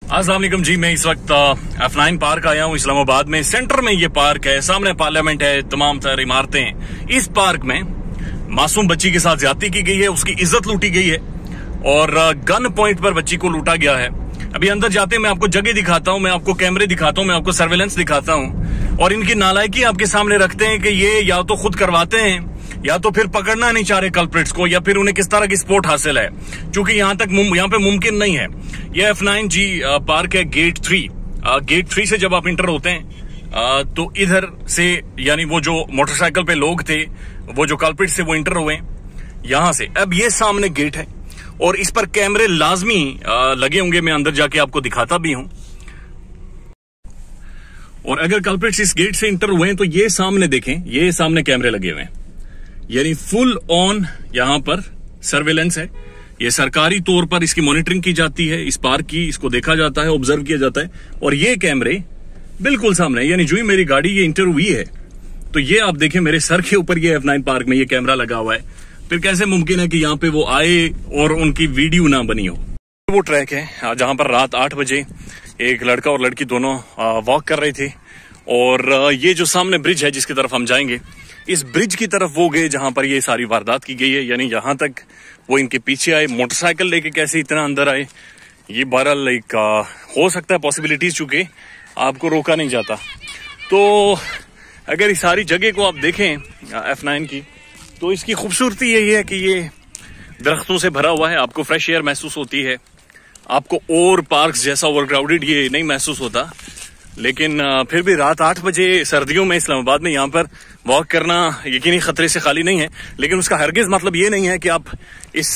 अस्सलाम वालेकुम जी। मैं इस वक्त F9 पार्क आया हूँ इस्लामाबाद में। सेंटर में ये पार्क है, सामने पार्लियामेंट है, तमाम तरह इमारतें हैं। इस पार्क में मासूम बच्ची के साथ ज्यादती की गई है, उसकी इज्जत लूटी गई है और गन पॉइंट पर बच्ची को लूटा गया है। अभी अंदर जाते हैं, मैं आपको जगह दिखाता हूँ, मैं आपको कैमरे दिखाता हूँ, मैं आपको सर्वेलेंस दिखाता हूँ और इनकी नालायकी आपके सामने रखते हैं कि ये या तो खुद करवाते हैं या तो फिर पकड़ना नहीं चाह रहे कल्प्रिट्स को, या फिर उन्हें किस तरह की सपोर्ट हासिल है, क्योंकि यहाँ पे मुमकिन नहीं है। ये F9 जी पार्क है, गेट 3। गेट 3 से जब आप इंटर होते हैं तो इधर से, यानी वो जो मोटरसाइकिल पे लोग थे, वो जो कल्प्रिट्स थे, वो इंटर हुए यहां से। अब ये सामने गेट है और इस पर कैमरे लाजमी लगे होंगे, मैं अंदर जाके आपको दिखाता भी हूं। और अगर कल्प्रिट्स इस गेट से इंटर हुए हैं तो ये सामने देखें, ये सामने कैमरे लगे हुए हैं, यानी फुल ऑन यहां पर सर्वेलेंस है। ये सरकारी तौर पर इसकी मॉनिटरिंग की जाती है, इस पार्क की, इसको देखा जाता है, ऑब्जर्व किया जाता है। और ये कैमरे बिल्कुल सामने, यानी जो ही मेरी गाड़ी ये इंटर हुई है तो ये आप देखें मेरे सर के ऊपर ये F9 पार्क में ये कैमरा लगा हुआ है। फिर कैसे मुमकिन है कि यहाँ पे वो आए और उनकी वीडियो ना बनी हो। वो ट्रैक है जहां पर रात 8 बजे एक लड़का और लड़की दोनों वॉक कर रहे थे और ये जो सामने ब्रिज है जिसकी तरफ हम जाएंगे, इस ब्रिज की तरफ वो गए जहां पर ये सारी वारदात की गई है, यानी यहां तक वो इनके पीछे आए। मोटरसाइकिल लेके कैसे इतना अंदर आए, ये बहरहाल एक हो सकता है पॉसिबिलिटीज, चूंकि आपको रोका नहीं जाता। तो अगर इस सारी जगह को आप देखें F9 की, तो इसकी खूबसूरती यही है कि ये दरख्तों से भरा हुआ है, आपको फ्रेश एयर महसूस होती है, आपको और पार्क्स जैसा ओवरक्राउडेड ये नहीं महसूस होता। लेकिन फिर भी रात 8 बजे सर्दियों में इस्लामाबाद में यहाँ पर वॉक करना यकीनी खतरे से खाली नहीं है। लेकिन उसका हरगिज मतलब ये नहीं है कि आप इस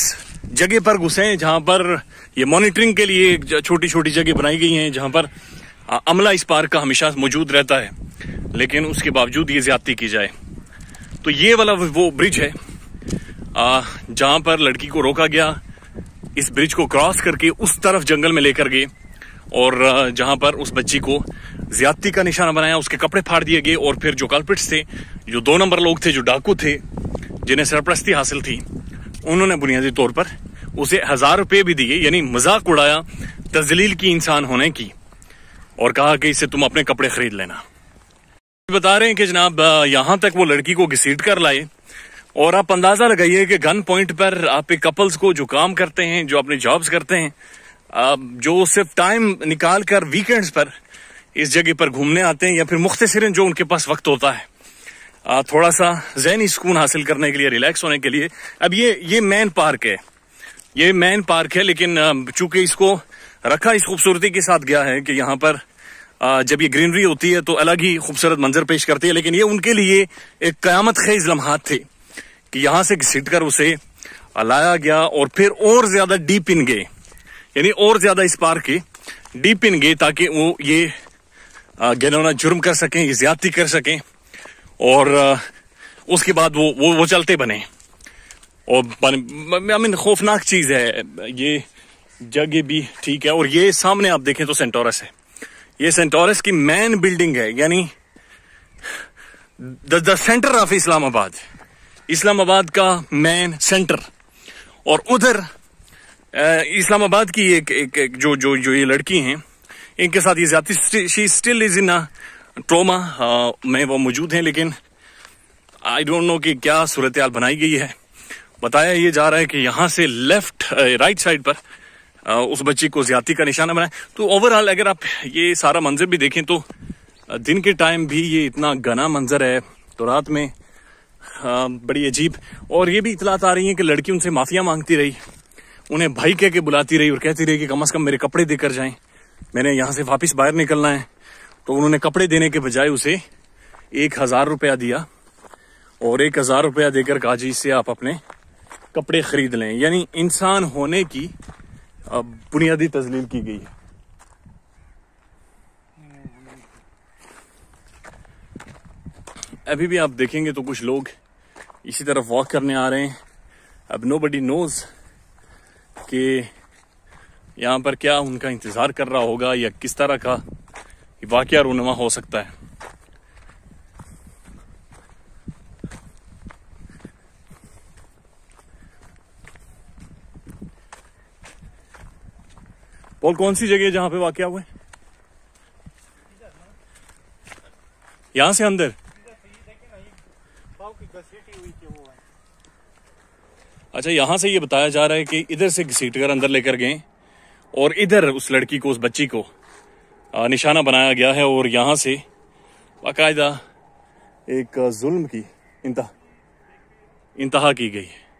जगह पर घुसें जहां पर ये मॉनिटरिंग के लिए छोटी छोटी जगह बनाई गई हैं, जहां पर अमला इस पार्क का हमेशा मौजूद रहता है, लेकिन उसके बावजूद ये ज्यादती की जाए। तो ये वाला वो ब्रिज है जहां पर लड़की को रोका गया, इस ब्रिज को क्रॉस करके उस तरफ जंगल में लेकर गए और जहां पर उस बच्ची को ज्यादती का निशाना बनाया, उसके कपड़े फाड़ दिए गए और फिर जो कल्प्रिट्स थे, जो 2 नंबर लोग थे, जो डाकू थे, जिन्हें सरपरस्ती हासिल थी, उन्होंने बुनियादी तौर पर उसे 1000 रुपए भी दिए, यानी मजाक उड़ाया तजलील की इंसान होने की, और कहा कि इससे तुम अपने कपड़े खरीद लेना। बता रहे हैं कि जनाब यहां तक वो लड़की को घसीट कर लाए और आप अंदाजा लगाइए कि गन पॉइंट पर आप कपल्स को जो काम करते हैं, जो अपने जॉब्स करते हैं, जो सिर्फ टाइम निकाल कर वीकेंड्स पर इस जगह पर घूमने आते हैं, या फिर मुख्तसरन जो उनके पास वक्त होता है थोड़ा सा ज़हनी सुकून हासिल करने के लिए, रिलैक्स होने के लिए। अब ये मेन पार्क है, ये मेन पार्क है, लेकिन चूंकि इसको रखा इस खूबसूरती के साथ गया है कि यहाँ पर जब ये ग्रीनरी होती है तो अलग ही खूबसूरत मंजर पेश करती है, लेकिन ये उनके लिए एक कयामत खेज लम्हात थे कि यहाँ से घसीट कर उसे लाया गया और फिर और ज्यादा डीप इन गए, यानी और ज्यादा इस पार्क के डीप इन गए, ताकि वो ये घिनौना जुर्म कर सकें, ये ज्यादती कर सकें और उसके बाद वो चलते बने। और खौफनाक चीज है, ये जगह भी ठीक है। और ये सामने आप देखें तो सेंटोरस है, ये सेंटोरस की मेन बिल्डिंग है, यानी the centre of Islamabad, Islamabad का मेन सेंटर। और उधर इस्लामाबाद की एक जो ये लड़की हैं, इनके साथ ये ज्यादती, she still is in trauma में वो मौजूद हैं, लेकिन आई डोंट नो कि क्या सूरत हाल बनाई गई है। बताया ये जा रहा है कि यहां से राइट साइड पर उस बच्ची को ज्यादती का निशाना बनाया। तो ओवरऑल अगर आप ये सारा मंजर भी देखें तो दिन के टाइम भी ये इतना घना मंजर है, तो रात में बड़ी अजीब। और ये भी इतलात आ रही है कि लड़की उनसे माफिया मांगती रही, उन्हें भाई कह के बुलाती रही और कहती रही कि कम से कम मेरे कपड़े देकर जाएं, मैंने यहां से वापस बाहर निकलना है। तो उन्होंने कपड़े देने के बजाय उसे 1000 रुपया दिया और 1000 रुपया देकर कहा जी इससे आप अपने कपड़े खरीद लें, यानी इंसान होने की बुनियादी तजलील की गई है। अभी भी आप देखेंगे तो कुछ लोग इसी तरफ वॉक करने आ रहे हैं। अब नोबडी नोज कि यहाँ पर क्या उनका इंतजार कर रहा होगा या किस तरह का वाकया रूनुमा हो सकता है। पॉल कौन सी जगह है जहां पे वाकया हुआ है? यहां से अंदर? अच्छा, यहां से ये बताया जा रहा है कि इधर से घसीट कर अंदर लेकर गए और इधर उस लड़की को, उस बच्ची को निशाना बनाया गया है और यहां से बाकायदा एक जुल्म की इंतहा की गई है।